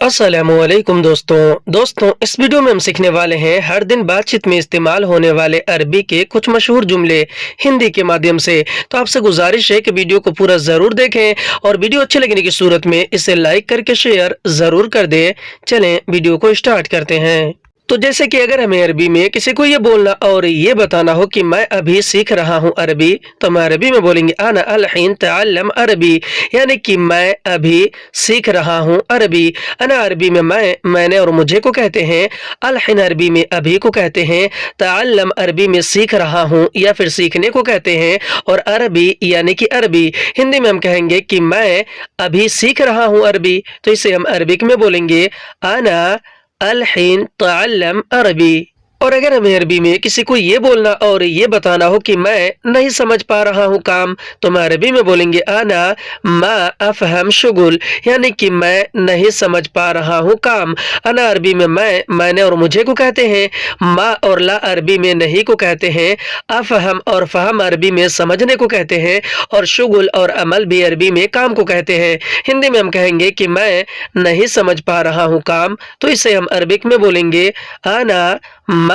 अस्सलामुअलैकुम दोस्तों इस वीडियो में हम सीखने वाले हैं हर दिन बातचीत में इस्तेमाल होने वाले अरबी के कुछ मशहूर जुमले हिंदी के माध्यम से। तो आपसे गुजारिश है कि वीडियो को पूरा ज़रूर देखें और वीडियो अच्छे लगने की सूरत में इसे लाइक करके शेयर ज़रूर कर दें। चलें वीडियो को स्टार्ट करते हैं। तो जैसे कि अगर हमें अरबी में किसी को ये बोलना और ये बताना हो कि मैं अभी सीख रहा हूँ अरबी, तो हम अरबी में बोलेंगे अना अल-हिन तअल्लम अरबी, यानी कि मैं अभी सीख रहा हूँ अरबी। अना अरबी में मैंने और मुझे को कहते हैं, अल-हिन अरबी में अभी को कहते हैं, तअल्लम अरबी में सीख रहा हूँ या फिर सीखने को कहते हैं, और अरबी यानी कि अरबी हिंदी में हम कहेंगे कि मैं अभी सीख रहा हूँ अरबी, तो इसे हम अरबिक में बोलेंगे अना अल-हिन तअल्लम अरबी। और अगर हमें अरबी में किसी को ये बोलना और ये बताना हो कि मैं नहीं समझ पा रहा हूँ काम, तो हम अरबी में बोलेंगे अना मा अफहम शुगुल, यानी कि मैं नहीं समझ पा रहा हूँ काम। अना अरबी में मैंने और मुझे को कहते हैं, मा और ला अरबी में नहीं को कहते हैं, अफहम और फहम अरबी में समझने को कहते हैं, और शुगुल और अमल भी अरबी में काम को कहते हैं। हिंदी में हम कहेंगे कि मैं नहीं समझ पा रहा हूँ काम, तो इसे हम अरबिक में बोलेंगे अना मा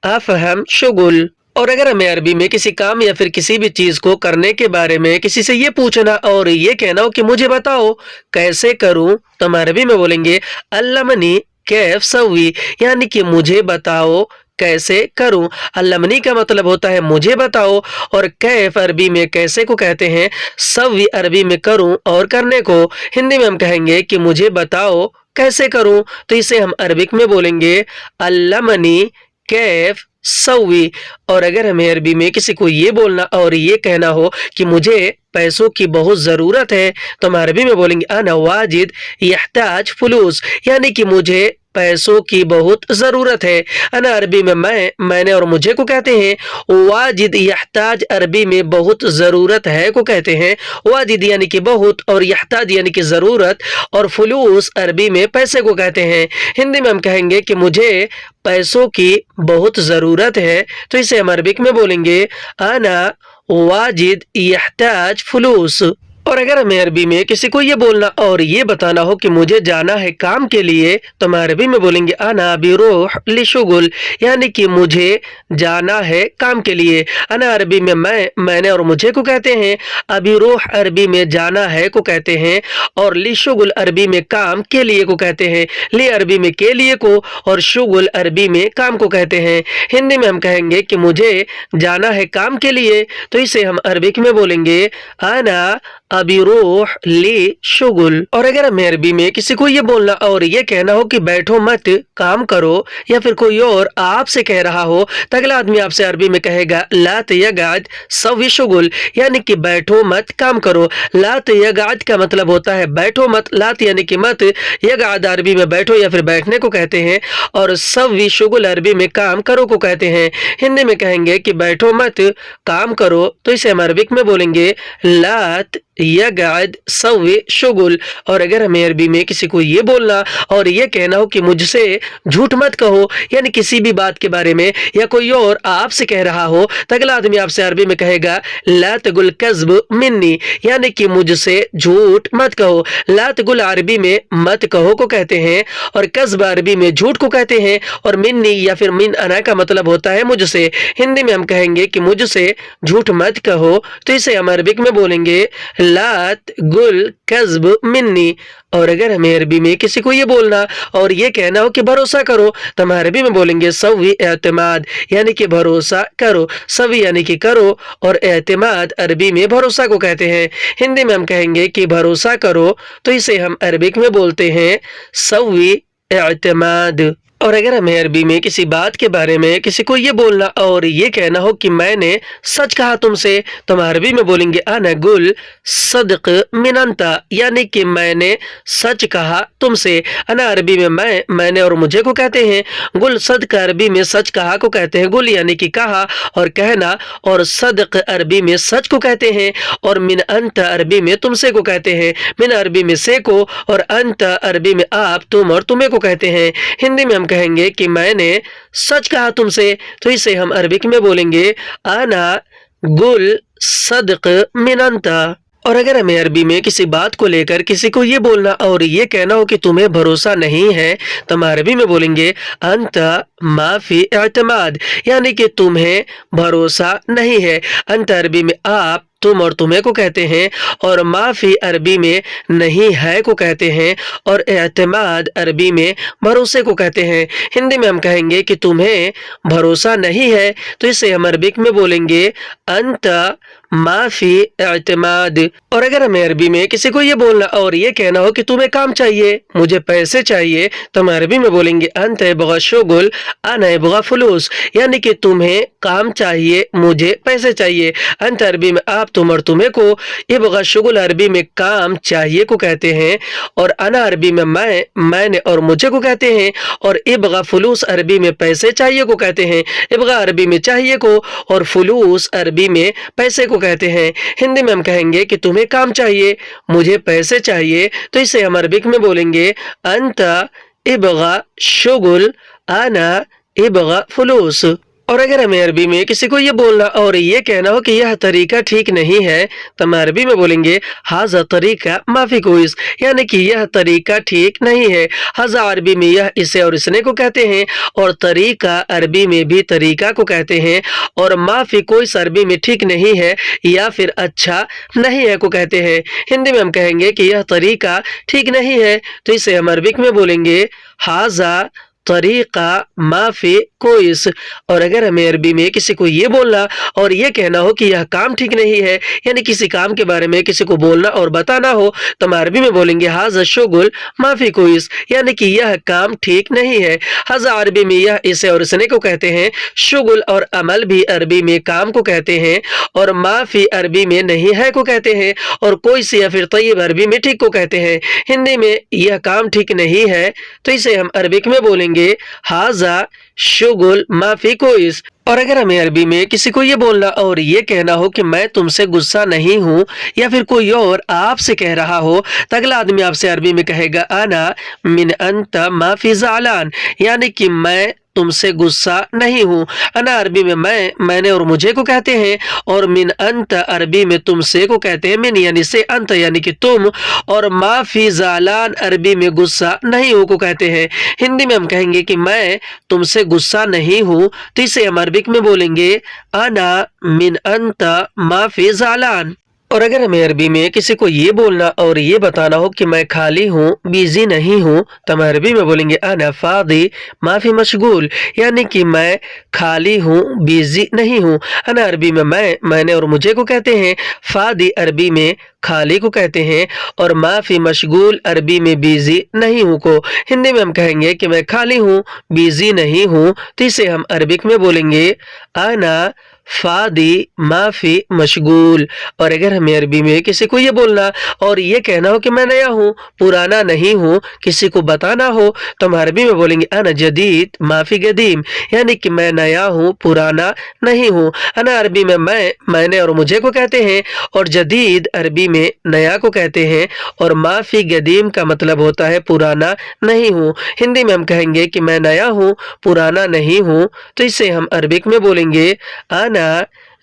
अफहम शुगुल। और अगर हमें अरबी में किसी काम या फिर किसी भी चीज को करने के बारे में किसी से ये पूछना और ये कहना हो कि मुझे बताओ कैसे करूं, तो हम अरबी में बोलेंगे अल्लमनी कैफ सवी, यानी कि मुझे बताओ कैसे करूं। अल्लमनी का मतलब होता है मुझे बताओ, और कैफ अरबी में कैसे को कहते हैं, सवी अरबी में करूं और करने को। हिंदी में हम कहेंगे कि मुझे बताओ कैसे करूं, तो इसे हम अरबिक में बोलेंगे अल्लमनी कैफ सवी। और अगर हमें अरबी में किसी को ये बोलना और ये कहना हो कि मुझे पैसों की बहुत ज़रूरत है, तो हम अरबी में बोलेंगे अना वाजिद यहताज फुलूस, यानी कि मुझे पैसों की बहुत ज़रूरत है। अना अरबी में मैंने और मुझे को कहते हैं, वाजिद यहताज अरबी में बहुत ज़रूरत है को कहते हैं। वाजिद यानी कि बहुत और यहताज यानी कि ज़रूरत, और फुलूस अरबी में पैसे को कहते हैं। हिंदी में हम कहेंगे कि मुझे पैसों की बहुत ज़रूरत है, तो इसे हम अरबिक में बोलेंगे अना वाजिद यहताज फुलूस। और अगर हमें अरबी में किसी को ये बोलना और ये बताना हो कि मुझे जाना है काम के लिए, तो हम अरबी में बोलेंगे अना बिरूह लिशुगुल, यानी कि मुझे जाना है काम के लिए। अना अरबी में मैंने और मुझे को कहते हैं, अबिरूह अरबी में जाना है को कहते हैं, और लिशुगुल अरबी में काम के लिए को कहते हैं। ले अरबी में के लिए को, और शुगुल अरबी में काम को कहते हैं। हिंदी में हम कहेंगे कि मुझे जाना है काम के लिए, तो इसे हम अरबिक में बोलेंगे अना अबिरूह ली शुगुल। और अगर हमें अरबी में किसी को ये बोलना और ये कहना हो कि बैठो मत काम करो, या फिर कोई और आपसे कह रहा हो, तो अगला आदमी आपसे अरबी में कहेगा ला तयगाद सवी शुगुल, यानी कि बैठो मत काम करो। ला तयगाद का मतलब होता है बैठो मत, लात यानी कि मत, यगाद अरबी में बैठो या फिर बैठने को कहते हैं, और सवी शुगुल अरबी में काम करो को कहते हैं। हिंदी में कहेंगे कि बैठो मत काम करो, तो इसे हम अरबिक में बोलेंगे लात यगाद सवी शुगुल। और अगर हमें अरबी में किसी को ये बोलना और ये कहना हो कि मुझसे झूठ मत कहो, यानी किसी भी बात के बारे में या कोई और आपसे कह रहा हो, तो अगला आदमी आपसे अरबी में कहेगा ला तगुल कज़्ब मिन्नी, यानी कि मुझसे झूठ मत कहो। ला तगुल अरबी में मत कहो को कहते हैं, और कज़्ब अरबी में झूठ को कहते हैं, और मिन्नी या फिर मिन अना का मतलब होता है मुझसे। हिंदी में हम कहेंगे कि मुझसे झूठ मत कहो, तो इसे हम अरबिक में बोलेंगे लात गुल कज़्ब मिन्नी। और अगर हमें अरबी में किसी को ये बोलना और ये कहना हो कि भरोसा करो, तो हम अरबी में बोलेंगे सवी एतमाद, यानी कि भरोसा करो। सवी यानी कि करो, और एतमाद अरबी में भरोसा को कहते हैं। हिंदी में हम कहेंगे कि भरोसा करो, तो इसे हम अरबिक में बोलते हैं सवी एतमाद। और अगर हमें अरबी में किसी बात के बारे में किसी को ये बोलना और ये कहना हो कि मैंने सच कहा तुमसे, तो हम अरबी में बोलेंगे अना गुल सदक मिनंता, यानी कि मैंने सच कहा तुमसे। अना अरबी में मैंने और मुझे को कहते हैं, गुल सदक अरबी में सच कहा को कहते हैं। गुल यानी कि कहा और कहना, और सदक अरबी में सच को कहते हैं, और मिन अंत अरबी में तुमसे को कहते हैं। मिन अरबी में से को, और अंत अरबी में आप, तुम और तुम्हें को कहते हैं। हिंदी में हम कहेंगे कि मैंने सच कहा तुमसे, तो इसे हम अरबिक में बोलेंगे अना गुल सदक मिनंता। और अगर हमें अरबी में किसी बात को लेकर किसी को ये बोलना और ये कहना हो कि तुम्हें भरोसा नहीं है, तो हम अरबी में बोलेंगे अंता माफी एतमाद, यानी कि तुम्हें भरोसा नहीं है। अंता अरबी में आप, तुम और तुम्हें को कहते हैं, और माफी अरबी में नहीं है को कहते हैं, और एतमाद अरबी में भरोसे को कहते हैं। हिंदी में हम कहेंगे कि तुम्हें भरोसा नहीं है, तो इसे हम अरबिक में बोलेंगे अंता माफी एतमाद। और अगर हमें अरबी में किसी को ये बोलना और ये कहना हो कि तुम्हें काम चाहिए, मुझे पैसे चाहिए, तो हम अरबी में बोलेंगे अंत यबगा शुगुल अना यबगा फुलूस, यानी कि तुम्हें काम चाहिए, मुझे पैसे चाहिए। अंत अरबी में आप, तुम और तुम्हें को, यबगा शुगुल अरबी में काम चाहिए को कहते हैं, और अना अरबी में मैं, मैंने और मुझे को कहते हैं, और यबगा फुलूस अरबी में पैसे चाहिए को कहते हैं। यबगा अरबी में चाहिए को और फुलूस अरबी में पैसे को कहते हैं। हिंदी में हम कहेंगे कि तुम्हें काम चाहिए, मुझे पैसे चाहिए, तो इसे हम अरबिक में बोलेंगे अंता इबगा शुगुल आना इबगा फुलूस। और अगर हमें अरबी में किसी को ये बोलना और ये कहना हो कि यह तरीका ठीक नहीं है, तो हम अरबी में बोलेंगे हाजा तरीका माफी कोइस, यानी कि यह तरीका ठीक नहीं है। हाजा अरबी में यह, इसे और इसने को कहते हैं, और तरीका अरबी में भी तरीका को कहते हैं, और माफी कोइस अरबी में ठीक नहीं है या फिर अच्छा नहीं है को कहते हैं। हिंदी में हम कहेंगे कि यह तरीका ठीक नहीं है, तो इसे हम अरबिक में बोलेंगे हाजा तरीका माफी कोइस। और अगर हमें अरबी में किसी को ये बोलना और ये कहना हो कि यह काम ठीक नहीं है, यानी किसी काम के बारे में किसी को बोलना और बताना हो, तो हम अरबी में बोलेंगे हाजा शुगुल माफी कोइस, यानी कि यह काम ठीक नहीं है। हाजा अरबी में यह, इसे और इसने को कहते हैं, शुगुल और अमल भी अरबी में काम को कहते हैं, और माफी अरबी में नहीं है को कहते हैं, और कोइस या फिर तय्यब अरबी में ठीक को कहते हैं। हिंदी में यह काम ठीक नहीं है, तो इसे हम अरबिक में बोलेंगे हाजा शुगुल माफी कोइस। और अगर हमें अरबी में किसी को ये बोलना और ये कहना हो कि मैं तुमसे गुस्सा नहीं हूँ, या फिर कोई और आपसे कह रहा हो, तो अगला आदमी आपसे अरबी में कहेगा अना मिन अंता माफी ज़ालान, यानी कि मैं तुमसे गुस्सा नहीं हूँ। अना अरबी में मैं, मैंने और मुझे को कहते हैं, और मिन अंत अरबी में तुमसे को कहते हैं, मिन यानी से, अंत यानी कि तुम, और माफी ज़ालान अरबी में गुस्सा नहीं हो को कहते हैं। हिंदी में हम कहेंगे कि मैं तुमसे गुस्सा नहीं हूँ, तो इसे हम अरबिक में बोलेंगे अना मिन अंत माफी ज़ालान। और अगर हमें अरबी में किसी को ये बोलना और ये बताना हो कि मैं खाली हूँ, बिजी नहीं हूँ, तो हम अरबी में बोलेंगे अना फादी माफी मशगूल, यानी कि मैं खाली हूँ, बिजी नहीं हूँ। अना अरबी में मैं, मैंने और मुझे को कहते हैं, फादी अरबी में खाली को कहते हैं, और माफी मशगूल अरबी में बिजी नहीं हूँ को। हिंदी में हम कहेंगे कि मैं खाली हूँ, बिजी नहीं हूँ, तो इसे हम अरबिक में बोलेंगे अना फादी माफी मशगूल। और अगर हमें अरबी में किसी को ये बोलना और ये कहना हो कि मैं नया हूँ, पुराना नहीं हूँ, किसी को बताना हो, तो हम अरबी में बोलेंगे अना जदीद माफी गदीम, यानी कि मैं नया हूँ, पुराना नहीं हूँ। अना अरबी में मैं, मैंने और मुझे को कहते हैं, और जदीद अरबी में नया को कहते हैं, और माफी गदीम का मतलब होता है पुराना नहीं हूँ। हिंदी में हम कहेंगे कि मैं नया हूँ, पुराना नहीं हूँ, तो इसे हम अरबिक में बोलेंगे अना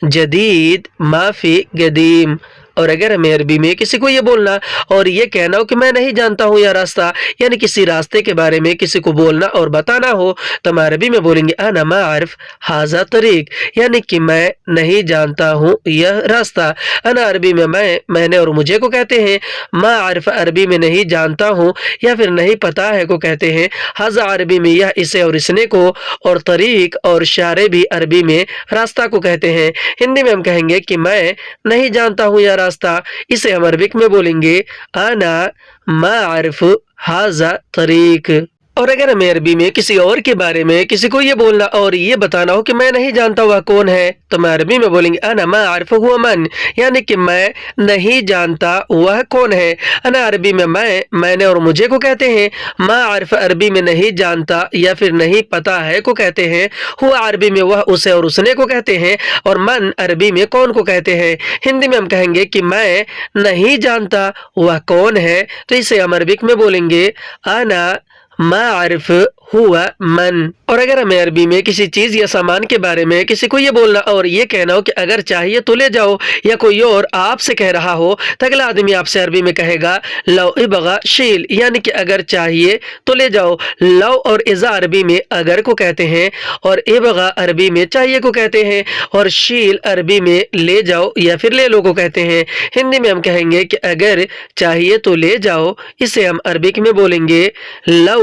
जदीद माफी गदीम। और अगर हमें अरबी में किसी को ये बोलना और ये कहना हो कि मैं नहीं जानता हूँ यह रास्ता, यानी किसी रास्ते के बारे में किसी को बोलना और बताना हो, तो हम अरबी में बोलेंगे अना मा आरिफ हाजा तरीक, यानी कि मैं नहीं जानता हूँ यह रास्ता। अना अरबी में मैं, मैंने और मुझे को कहते हैं, मा आरिफ अरबी में नहीं जानता हूँ या फिर नहीं पता है को कहते हैं। हाजा अरबी में यह, इसे और इसने को, और तरीक और शारे भी अरबी में रास्ता को कहते हैं। हिंदी में हम कहेंगे कि मैं नहीं जानता हूँ यह रास्ता, इसे हम अरबिक में बोलेंगे अना मा आरिफ हाजा तरीक। और अगर हमें अरबी में किसी और के बारे में किसी को ये बोलना और ये बताना हो कि मैं नहीं जानता वह कौन है, तो मैं अरबी में बोलेंगे अना मा आरिफ हुआ मन, यानी कि मैं नहीं जानता वह कौन है। अना अरबी में मैं, मैंने और मुझे को कहते हैं, मा आरिफ अरबी में नहीं जानता या फिर नहीं पता है को कहते हैं, हुआ अरबी में वह, उसे और उसने को कहते हैं, और मन अरबी में कौन को कहते हैं। हिंदी में हम कहेंगे कि मैं नहीं जानता वह कौन है, तो इसे हम अरबिक में बोलेंगे अना मारिफ हुआ मन। और अगर हमें अरबी में किसी चीज या सामान के बारे में किसी को ये बोलना और ये कहना हो कि अगर चाहिए तो ले जाओ, या कोई और आपसे कह रहा हो तो अगला आदमी आपसे अरबी में कहेगा लव इबगा शील, यानी कि अगर चाहिए तो ले जाओ। लव और इज़ा अरबी में अगर को कहते हैं, और इबगा अरबी में चाहिए को कहते हैं, और शील अरबी में ले जाओ या फिर ले लो को कहते हैं। हिंदी में हम कहेंगे कि अगर चाहिए तो ले जाओ, इसे हम अरबिक में बोलेंगे लव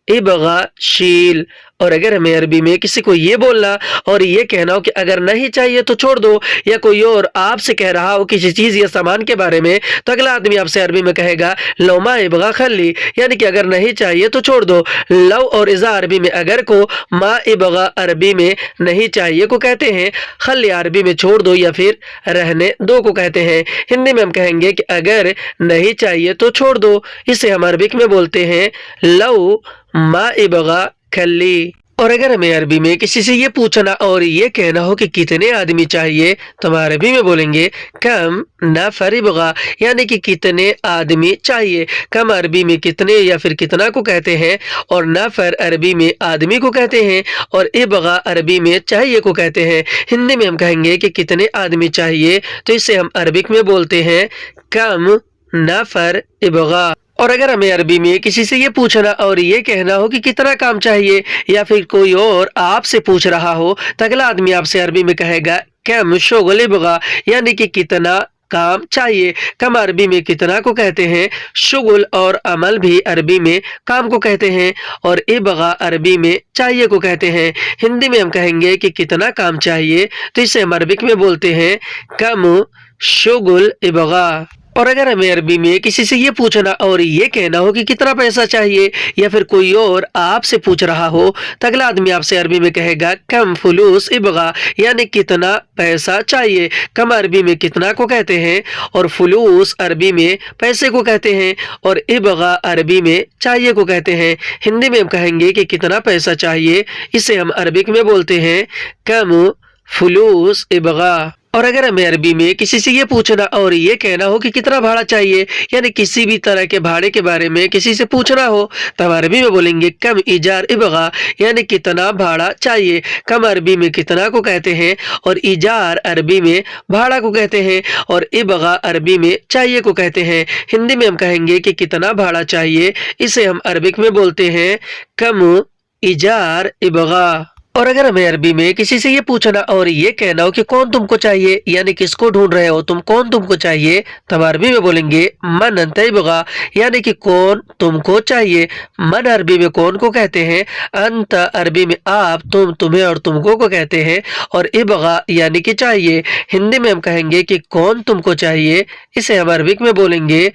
इबगा शील। और अगर हमें अरबी में किसी को ये बोलना और ये कहना हो कि अगर नहीं चाहिए तो छोड़ दो, या कोई और आपसे कह रहा हो किसी चीज या सामान के बारे में, तो अगला आदमी आपसे अरबी में कहेगा लव मा इबगा खल्ली, यानी कि अगर नहीं चाहिए तो छोड़ दो। लव और इज़ा अरबी में अगर को, मा इबगा अरबी में नहीं चाहिए को कहते हैं, खल्ली अरबी में छोड़ दो या फिर रहने दो को कहते हैं। हिंदी में हम कहेंगे कि अगर नहीं चाहिए तो छोड़ दो, इसे हम अरबिक में बोलते हैं लव मा इबगा खल्ली। और अगर हमें अरबी में किसी से ये पूछना और ये कहना हो कि कितने आदमी चाहिए, तो हम अरबी में बोलेंगे कम नफर इबगा, यानी कि कितने आदमी चाहिए। कम अरबी में कितने या फिर कितना को कहते हैं, और नफर अरबी में आदमी को कहते हैं, और इबगा अरबी में चाहिए को कहते हैं। हिंदी में हम कहेंगे कि कितने आदमी चाहिए, तो इसे हम अरबिक में बोलते हैं कम नफर इबगा। और अगर हमें अरबी में किसी से ये पूछना और ये कहना हो कि कितना काम चाहिए, या फिर कोई और आपसे पूछ रहा हो, तो अगला आदमी आपसे अरबी में कहेगा कम शुगल इबगा, यानी कि कितना काम चाहिए। कम अरबी में कितना को कहते हैं, शुगल और अमल भी अरबी में काम को कहते हैं, और इबगा अरबी में चाहिए को कहते हैं। हिंदी में हम कहेंगे कि कितना काम चाहिए, तो इसे हम अरबिक में बोलते हैं कम शुगल इबगा। और अगर हमें अरबी में किसी से ये पूछना और ये कहना हो कि कितना पैसा चाहिए, या फिर कोई और आपसे पूछ रहा हो, तो अगला आदमी आपसे अरबी में कहेगा कम फुलूस इबगा, यानी कितना पैसा चाहिए। कम अरबी में कितना को कहते हैं, और फुलूस अरबी में पैसे को कहते हैं, और इबगा अरबी में चाहिए को कहते हैं। हिंदी में हम कहेंगे कि कितना पैसा चाहिए, इसे हम अरबिक में बोलते हैं कम फुलूस इबगा। और अगर हमें अरबी में किसी से ये पूछना और ये कहना हो कि कितना भाड़ा चाहिए, यानी किसी भी तरह के भाड़े के बारे में किसी से पूछना हो, तो हम अरबी में बोलेंगे कम इजार इबगा, यानी कितना भाड़ा चाहिए। कम अरबी में कितना को कहते हैं, और इजार अरबी में भाड़ा को कहते हैं, और इबगा अरबी में चाहिए को कहते हैं। हिंदी में हम कहेंगे कि कितना भाड़ा चाहिए, इसे हम अरबिक में बोलते हैं कम इजार इबगा। और अगर हमें अरबी में किसी से ये पूछना और ये कहना हो कि कौन तुमको चाहिए, यानी किसको ढूंढ रहे हो तुम, कौन तुमको चाहिए, तो हम अरबी में बोलेंगे मन अंत इबगा, यानी कि कौन तुमको चाहिए। मन अरबी में कौन को कहते हैं, अंत अरबी में आप, तुम, तुम्हें और तुमको को कहते हैं, और इबगा यानी कि चाहिए। हिंदी में हम कहेंगे कि कौन तुमको चाहिए, इसे हम अरबिक में बोलेंगे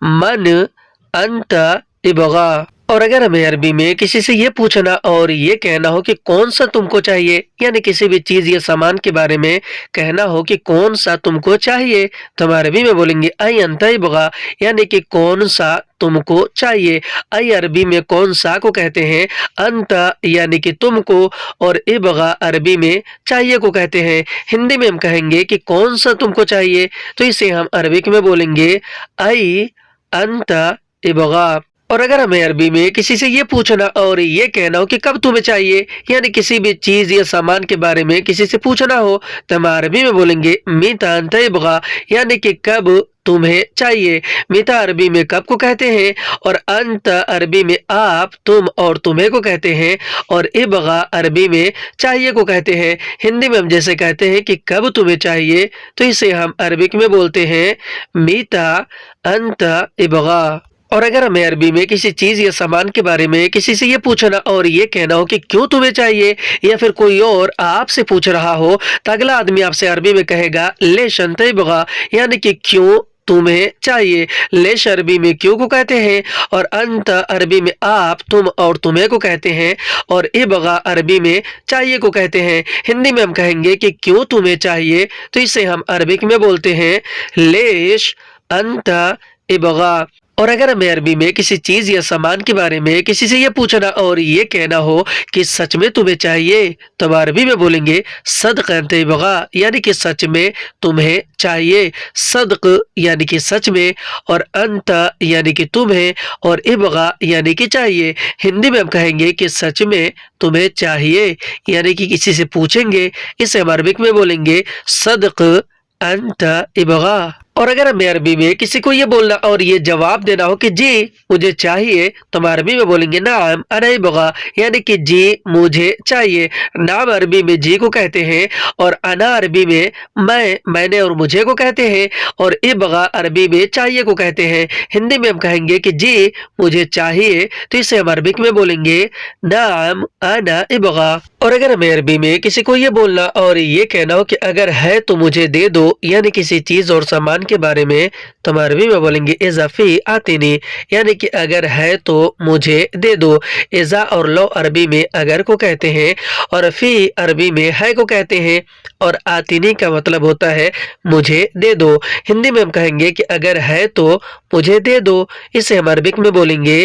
मन अंत इबगा। और अगर हमें अरबी में किसी से ये पूछना और ये कहना हो कि कौन सा तुमको चाहिए, यानी किसी भी चीज या सामान के बारे में कहना हो कि कौन सा तुमको चाहिए, तो हम अरबी में बोलेंगे आई अंत इबगा, यानी कि कौन सा तुमको चाहिए। आई अरबी में कौन सा को कहते हैं, अंत यानी कि तुमको, और इबगा अरबी में चाहिए को कहते हैं। हिंदी में हम कहेंगे कि कौन सा तुमको चाहिए, तो इसे हम अरबिक में बोलेंगे आई अंत इबगा। और अगर हमें अरबी में किसी से ये पूछना और ये कहना हो कि कब तुम्हें चाहिए, यानी किसी भी चीज या सामान के बारे में किसी से पूछना हो, तो हम अरबी में बोलेंगे मीता अंत इबगा, यानी कि कब तुम्हें चाहिए। मीता अरबी में कब को कहते हैं, और अंत अरबी में आप, तुम और तुम्हें को कहते हैं, और इबगा अरबी में चाहिए को कहते हैं। हिंदी में हम जैसे कहते हैं कि कब तुम्हें चाहिए, तो इसे हम अरबिक में बोलते हैं मीता अंत इबगा। और अगर हमें अरबी में किसी चीज या सामान के बारे में किसी से ये पूछना और ये कहना हो कि क्यों तुम्हें चाहिए, या फिर कोई और आपसे पूछ रहा हो, तो अगला आदमी आपसे अरबी में कहेगा लेश अंत इबगा, यानी कि क्यों तुम्हें चाहिए। लेश अरबी में क्यों को कहते हैं, और अंत अरबी में आप, तुम और तुम्हें को कहते हैं, और इबगा अरबी में चाहिए को कहते हैं। हिंदी में हम कहेंगे कि क्यों तुम्हें चाहिए, तो इसे हम अरबिक में बोलते हैं लेश अंत इबगा। और अगर हमें अरबी में किसी चीज या सामान के बारे में किसी से ये पूछना और ये कहना हो कि सच में तुम्हें चाहिए, तो हम अरबी में बोलेंगे सदक अंत इबगा, यानी कि सच में तुम्हें चाहिए। सदक यानी कि सच में, और अंत यानी कि तुम्हें, और इबगा यानी कि चाहिए। हिंदी में हम कहेंगे कि सच में तुम्हें चाहिए, यानी कि किसी से पूछेंगे, इसे हम अरबिक में बोलेंगे सदक अंत इबगा। और अगर हमें अरबी में किसी को ये बोलना और ये जवाब देना हो कि जी मुझे चाहिए, तो हम अरबी में बोलेंगे नाम अना इबगा, यानी कि जी मुझे चाहिए। नाम अरबी में जी को कहते हैं, और अना अरबी में मैंने और मुझे को कहते हैं, और इबगा अरबी में चाहिए को कहते हैं। हिंदी में हम कहेंगे कि जी मुझे चाहिए, तो इसे हम अरबिक में बोलेंगे नाम अना इबगा। और अगर हमें अरबी में किसी को ये बोलना और ये कहना हो कि अगर है तो मुझे दे दो, यानी किसी चीज और सामान के बारे में, तो हम अरबी में बोलेंगे इजाफी आतिनी, यानी कि अगर है तो मुझे दे दो। इजा और लो अरबी में अगर को कहते हैं, और फी अरबी में है को कहते हैं, और आतिनी का मतलब होता है मुझे दे दो। हिंदी में हम कहेंगे कि अगर है तो मुझे दे दो, इसे हम अरबिक में बोलेंगे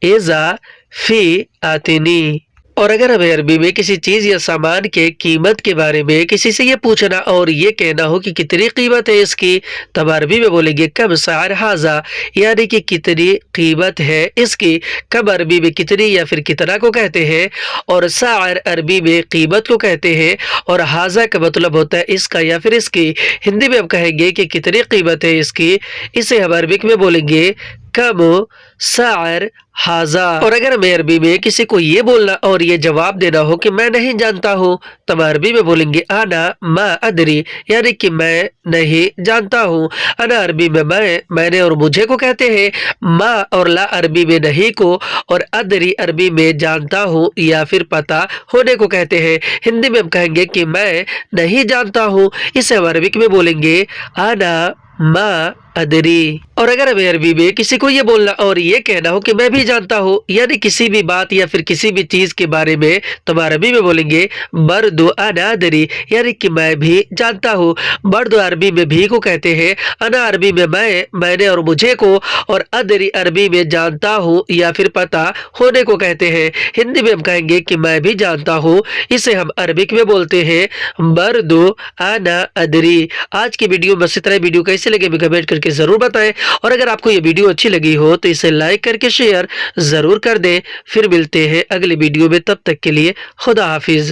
इजा फी आतिनी। और अगर हमें अरबी में किसी चीज या सामान के कीमत के बारे में किसी से ये पूछना और ये कहना हो कि कितनी कीमत है इसकी, तब अरबी में बोलेंगे कब सार हाजा, यानी कि कितनी कीमत है इसकी। कब अरबी में कितनी या फिर कितना को कहते हैं, और सार अरबी में कीमत को कहते हैं, और हाजा का मतलब होता है इसका या फिर इसकी। हिंदी में हम कहेंगे कि कितनी कीमत है इसकी, इसे हम अरबिक में बोलेंगे कब सार हाजा। और अगर हमें अरबी में किसी को ये बोलना और ये जवाब देना हो कि मैं नहीं जानता हूँ, तो हम अरबी में बोलेंगे आना मा अदरी, यानी कि मैं नहीं जानता हूँ। अना अरबी में मैंने और मुझे को कहते हैं, मा और ला अरबी में नहीं को, और अदरी अरबी में जानता हूँ या फिर पता होने को कहते हैं। हिंदी में हम कहेंगे कि मैं नहीं जानता हूँ, इसे हम अरबिक में बोलेंगे आना मा अदरी। और अगर हमें अरबी में किसी को ये बोलना और ये कहना हो कि मैं भी जानता हूँ, यानी किसी भी बात या फिर किसी भी चीज के बारे में, तो हम अरबी में बोलेंगे बर्दु अना अदरी, यानी कि मैं भी जानता हूँ। बर्दु अरबी में भी को कहते हैं, अना अरबी में मैंने और मुझे को, और अदरी अरबी में जानता हूँ या फिर पता होने को कहते हैं। हिंदी में हम कहेंगे कि मैं भी जानता हूँ, इसे हम अरबिक में बोलते हैं बर्दु अना अदरी। आज की वीडियो बस इतना। वीडियो कैसे लगे कमेंट करके जरूर बताएं, और अगर आपको ये वीडियो अच्छी लगी हो तो इसे लाइक करके शेयर जरूर कर दें। फिर मिलते हैं अगले वीडियो में, तब तक के लिए खुदा हाफिज।